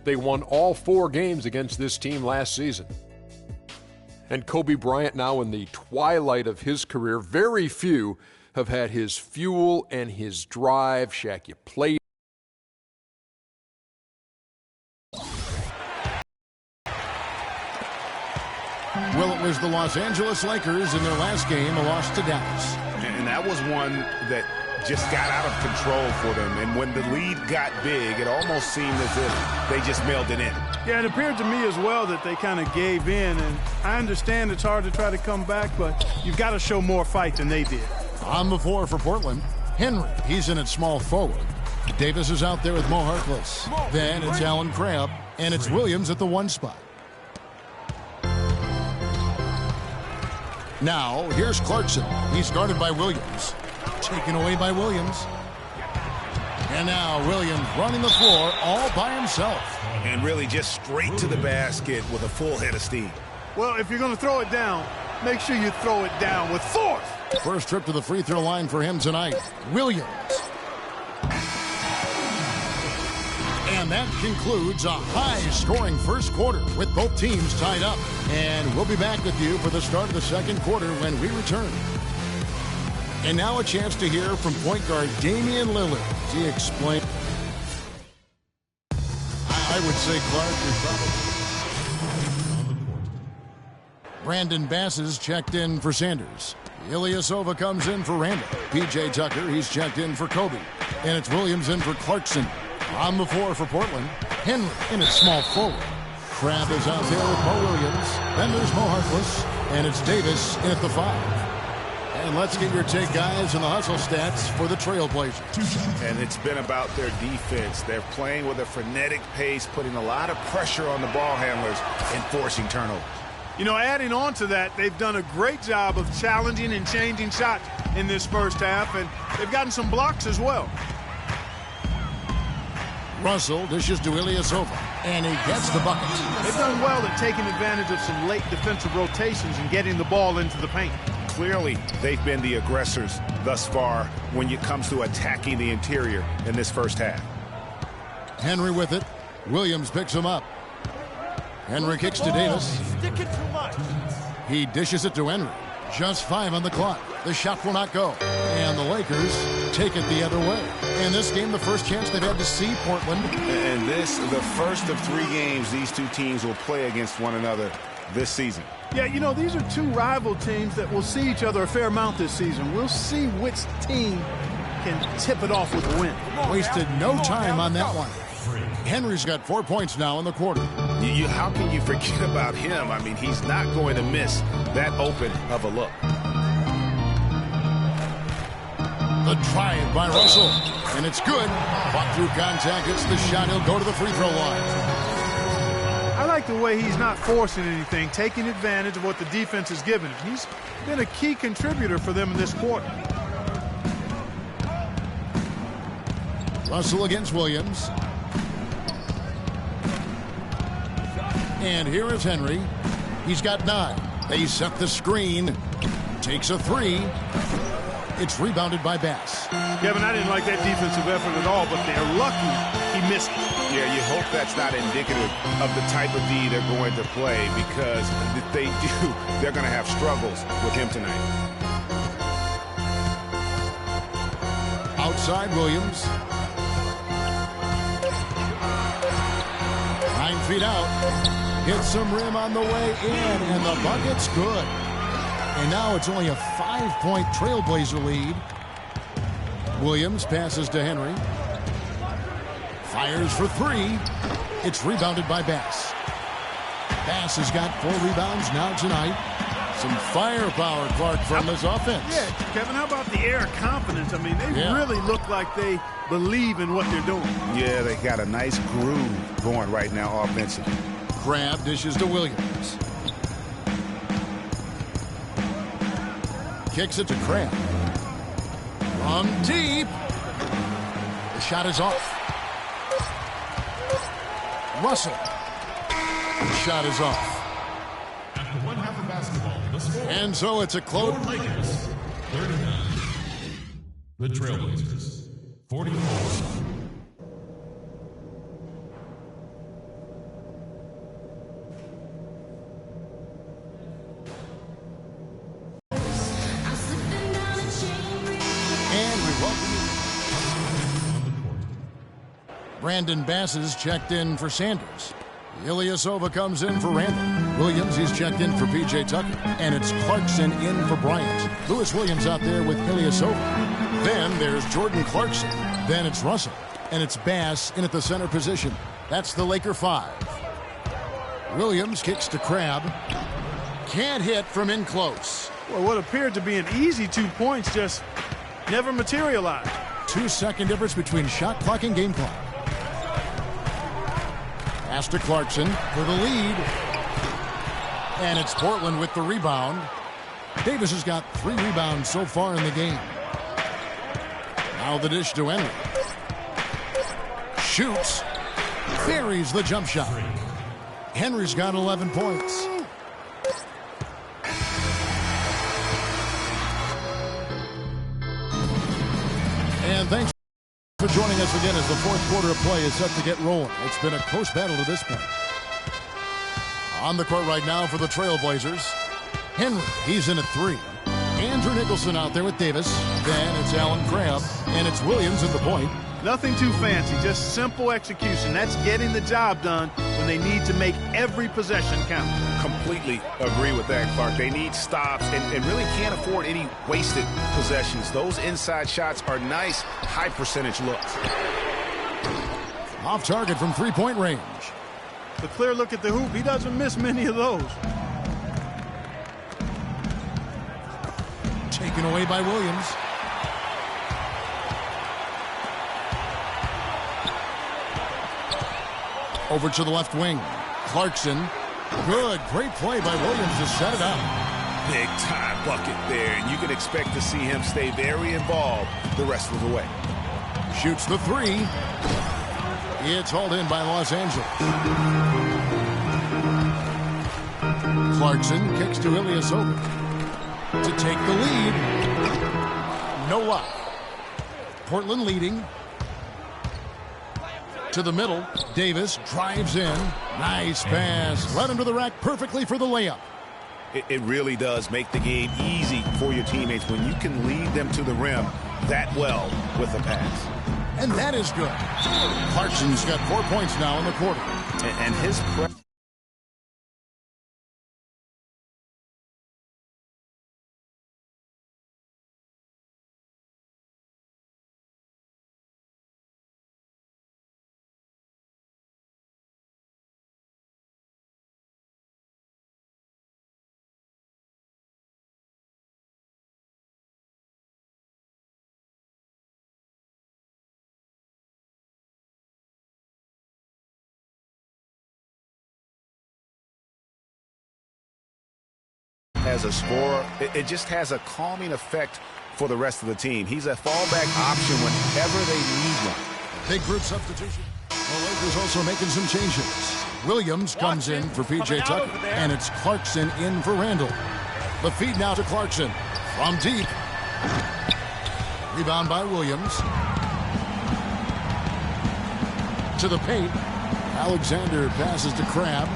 They won all 4 games against this team last season. And Kobe Bryant, now in the twilight of his career, very few have had his fuel and his drive. Shaq, you played. Well, it was the Los Angeles Lakers in their last game, a loss to Dallas. And that was one that just got out of control for them. And when the lead got big, it almost seemed as if they just mailed it in. Yeah, it appeared to me as well that they kind of gave in. And I understand it's hard to try to come back, but you've got to show more fight than they did. On the floor for Portland, Henry. He's in at small forward. Davis is out there with Mo Harkless. Then it's Allen Crabbe, and it's Williams at the 1 spot. Now, here's Clarkson. He's guarded by Williams. Taken away by Williams. And now Williams running the floor all by himself. And really just straight to the basket with a full head of steam. Well, if you're going to throw it down, make sure you throw it down with force. First trip to the free throw line for him tonight. Williams. And that concludes a high-scoring first quarter with both teams tied up. And we'll be back with you for the start of the second quarter when we return. And now a chance to hear from point guard Damian Lillard. He explained. I would say Clark is probably on the court. Brandon Bass is checked in for Sanders. Ilyasova comes in for Randall. P.J. Tucker, he's checked in for Kobe. And it's Williams in for Clarkson. On the floor for Portland, Henry in at small forward. Crabbe is out there with Mo Williams. Then there's Mo Harkless. And it's Davis in at the 5. And let's get your take, guys, on the hustle stats for the Trailblazers. And it's been about their defense. They're playing with a frenetic pace, putting a lot of pressure on the ball handlers and forcing turnovers. You know, adding on to that, they've done a great job of challenging and changing shots in this first half, and they've gotten some blocks as well. Russell dishes to Ilyasova, and he gets the bucket. They've done well at taking advantage of some late defensive rotations and getting the ball into the paint. Clearly, they've been the aggressors thus far when it comes to attacking the interior in this first half. Henry with it. Williams picks him up. Henry kicks to Davis. He dishes it to Henry. Just 5 on the clock. The shot will not go. And the Lakers take it the other way. In this game, the first chance they've had to see Portland. And this, the first of 3 games these two teams will play against one another this season. Yeah, you know, these are 2 rival teams that will see each other a fair amount this season. We'll see which team can tip it off with a win. Wasted no time on that one. Henry's got 4 points now in the quarter. How can you forget about him? I mean, he's not going to miss that open of a look. The drive by Russell, and it's good. Fought through contact, it's the shot. He'll go to the free throw line. I like the way he's not forcing anything, taking advantage of what the defense has given him. He's been a key contributor for them in this quarter. Russell against Williams. And here is Henry. He's got 9. They set the screen. Takes a 3. It's rebounded by Bass. Kevin, I didn't like that defensive effort at all, but they're lucky he missed it. Yeah, you hope that's not indicative of the type of D they're going to play, because if they do, they're going to have struggles with him tonight. Outside Williams. 9 feet out. Hits some rim on the way in, and the bucket's good. And now it's only a 5-point Trailblazer lead. Williams passes to Henry. Fires for 3. It's rebounded by Bass. Bass has got 4 rebounds now tonight. Some firepower, Clark, from this offense. Yeah, Kevin, how about the air of confidence? I mean, they really look like they believe in what they're doing. Yeah, they got a nice groove going right now offensively. Crabbe dishes to Williams. Kicks it to Crabbe. From deep. The shot is off. Russell. The shot is off. After 1 half of basketball, the score. And so it's a close. Lakers, 39. The Trailblazers, 44. Brandon Bass is checked in for Sanders. Ilyasova comes in for Randall. Williams, he's checked in for P.J. Tucker. And it's Clarkson in for Bryant. Lewis Williams out there with Ilyasova. Then there's Jordan Clarkson. Then it's Russell. And it's Bass in at the center position. That's the Laker 5. Williams kicks to Crabbe. Can't hit from in close. Well, what appeared to be an easy 2 points just never materialized. 2-second difference between shot clock and game clock. Pass to Clarkson for the lead. And it's Portland with the rebound. Davis has got 3 rebounds so far in the game. Now the dish to Henry. Shoots. Buries the jump shot. Henry's got 11 points. And thanks for joining us again as the fourth quarter of play is set to get rolling. It's been a close battle to this point. On the court right now for the Trailblazers, Henry, he's in at 3. Andrew Nicholson out there with Davis. Then it's Allen Crabbe, and it's Williams at the point. Nothing too fancy, just simple execution. That's getting the job done when they need to make every possession count. Completely agree with that, Clark. They need stops and really can't afford any wasted possessions. Those inside shots are nice, high-percentage looks. Off target from three-point range. The clear look at the hoop, he doesn't miss many of those. Taken away by Williams. Over to the left wing. Clarkson. Good. Great play by Williams to set it up. Big time bucket there, and you can expect to see him stay very involved the rest of the way. Shoots the 3. It's hauled in by Los Angeles. Clarkson kicks to Ilyasova to take the lead. No luck. Portland leading. To the middle. Davis drives in. Nice pass. Led him to the rack perfectly for the layup. It really does make the game easy for your teammates when you can lead them to the rim that well with a pass. And that is good. Clarkson's got 4 points now in the quarter. And his as a scorer, it just has a calming effect for the rest of the team. He's a fallback option whenever they need one. Big group substitution. The Lakers also making some changes. Williams comes in for P.J. Tucker, and it's Clarkson in for Randall. The feed now to Clarkson from deep. Rebound by Williams. To the paint. Alexander passes to Crabbe.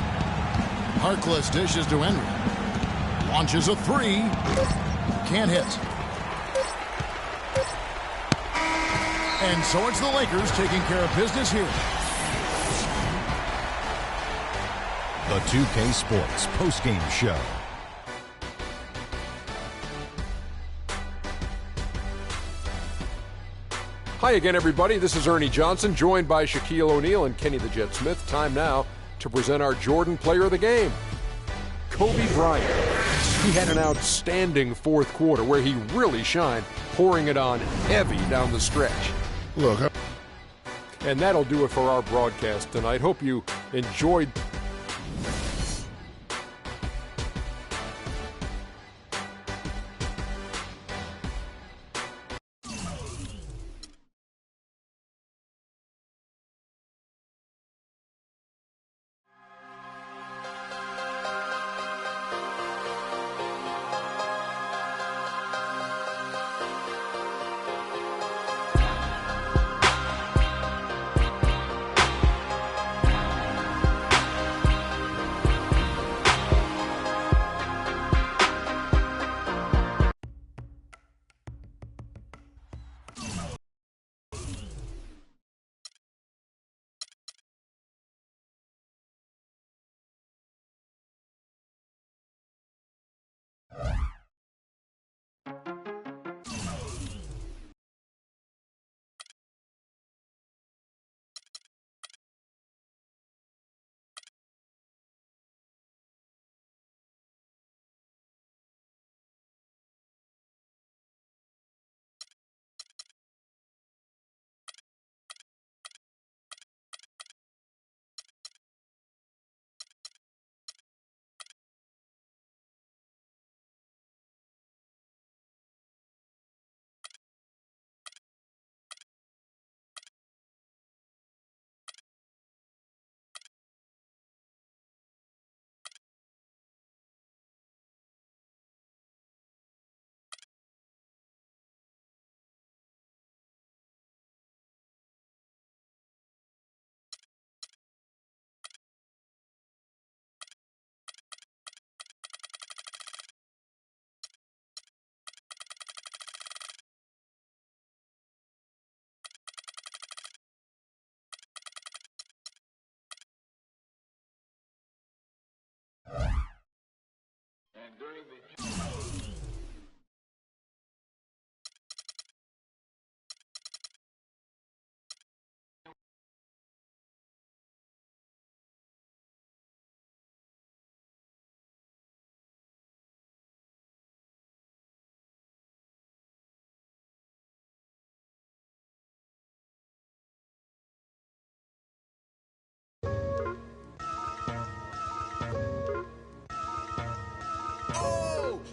Harkless dishes to Henry. Launches a 3. Can't hit. And so it's the Lakers taking care of business here. The 2K Sports postgame show. Hi again, everybody. This is Ernie Johnson, joined by Shaquille O'Neal and Kenny the Jet Smith. Time now to present our Jordan Player of the Game, Kobe Bryant. He had an outstanding fourth quarter where he really shined, pouring it on heavy down the stretch. Look. And that'll do it for our broadcast tonight. Hope you enjoyed.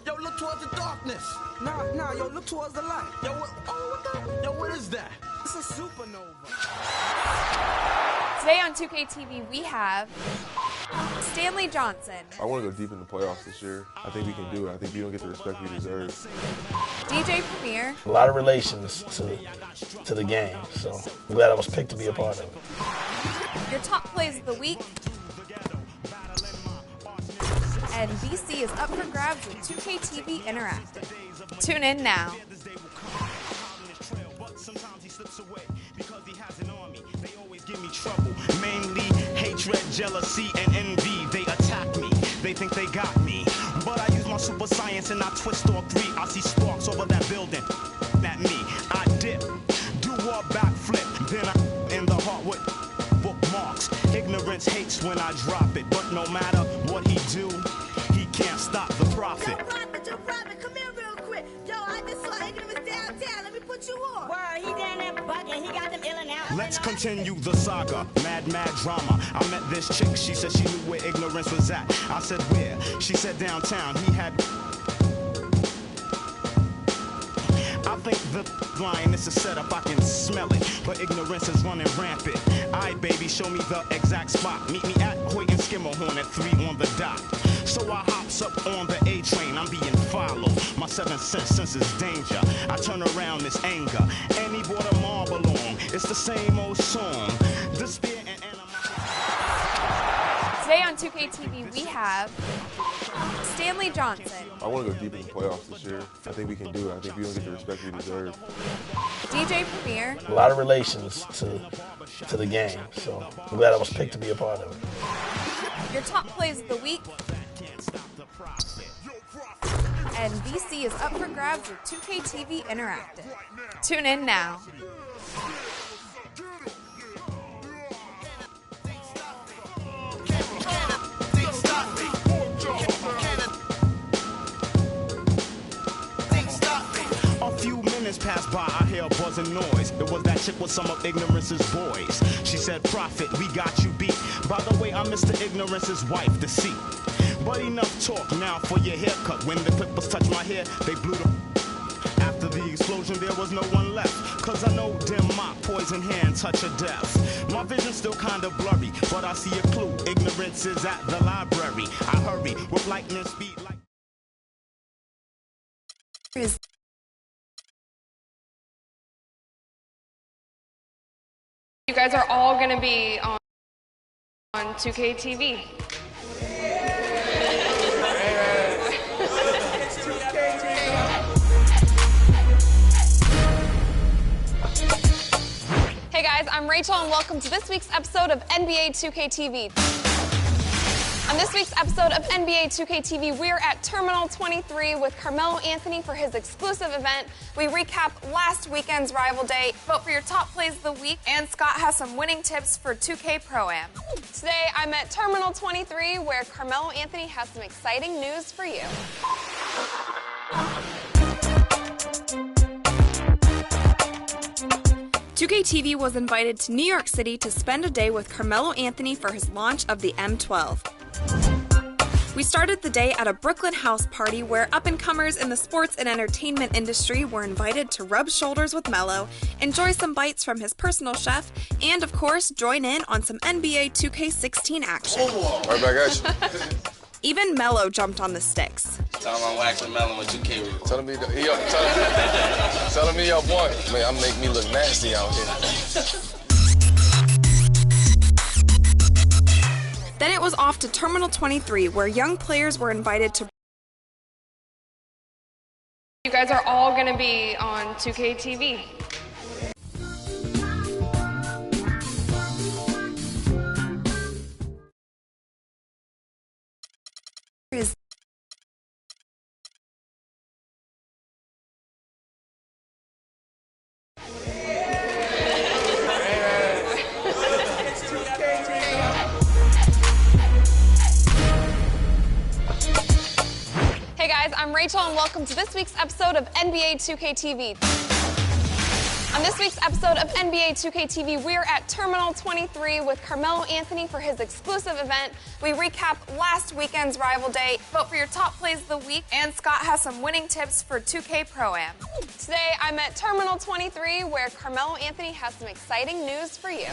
Yo, look towards the darkness. Nah, yo, look towards the light. Yo, what is that? It's a supernova. Today on 2K TV, we have Stanley Johnson. I want to go deep in the playoffs this year. I think we can do it. I think we don't get the respect we deserve. DJ Premier. A lot of relations to the game, so I'm glad I was picked to be a part of it. Your top plays of the week. And BC is up for grabs with 2K TV Interactive. Tune in now. Mainly hatred, jealousy, and envy. They attack me. They think they got me. But I use my super science and I twist all three. I see sparks over that building. At me, I dip, do a backflip. Then I in the heart with bookmarks. Ignorance hates when I drop it. But no matter what he do, he can't stop the profit. Yo, Prophet, come here real quick. Yo, I just saw Ignorance downtown. Let me put you on. Word, he down there bugging. He got them ill and out. Let's continue the saga. Mad drama. I met this chick. She said she knew where Ignorance was at. I said where? She said downtown. He had... I think the line is a setup, I can smell it, but Ignorance is running rampant. Aight, baby, show me the exact spot. Meet me at Hoyt and Skimmerhorn at 3 on the dot. So I hops up on the A train, I'm being followed. My 7th senses danger. I turn around this anger, and he brought a marble along. It's the same old song. Despair and animosity. Today on 2K TV, we have Stanley Johnson. I want to go deep in the playoffs this year. I think we can do it. I think we don't get the respect we deserve. DJ Premier. A lot of relations to the game, so I'm glad I was picked to be a part of it. Your top plays of the week. And BC is up for grabs with 2K TV Interactive. Tune in now. A few minutes passed by, I hear a buzzing noise. It was that chick with some of Ignorance's boys. She said, Prophet, we got you beat. By the way, I'm Mr. Ignorance's wife, Deceit. But enough talk now for your haircut. When the clippers touched my hair, they blew the... After the explosion, there was no one left. Cause I know dim mop, poison hand, touch of death. My vision's still kinda blurry, but I see a clue. Ignorance is at the library. I hurry with lightning speed like... You guys are all going to be on 2K TV. Hey guys, I'm Rachel and welcome to this week's episode of NBA 2K TV. On this week's episode of NBA 2K TV, we're at Terminal 23 with Carmelo Anthony for his exclusive event. We recap last weekend's rival day, vote for your top plays of the week, and Scott has some winning tips for 2K Pro-Am. Today, I'm at Terminal 23 where Carmelo Anthony has some exciting news for you. 2K TV was invited to New York City to spend a day with Carmelo Anthony for his launch of the M12. We started the day at a Brooklyn house party where up-and-comers in the sports and entertainment industry were invited to rub shoulders with Melo, enjoy some bites from his personal chef, and of course, join in on some NBA 2K16 action. Right back at you. Even Melo jumped on the sticks. Tell him I'm waxing Melo with 2K rules. Tell him me your boy. Man, I'm make me look nasty out here. Then it was off to Terminal 23, where young players were invited to... You guys are all going to be on 2K TV. Rachel, and welcome to this week's episode of NBA 2K TV. On this week's episode of NBA 2K TV, we're at Terminal 23 with Carmelo Anthony for his exclusive event. We recap last weekend's rival day, vote for your top plays of the week, and Scott has some winning tips for 2K Pro-Am. Today, I'm at Terminal 23 where Carmelo Anthony has some exciting news for you.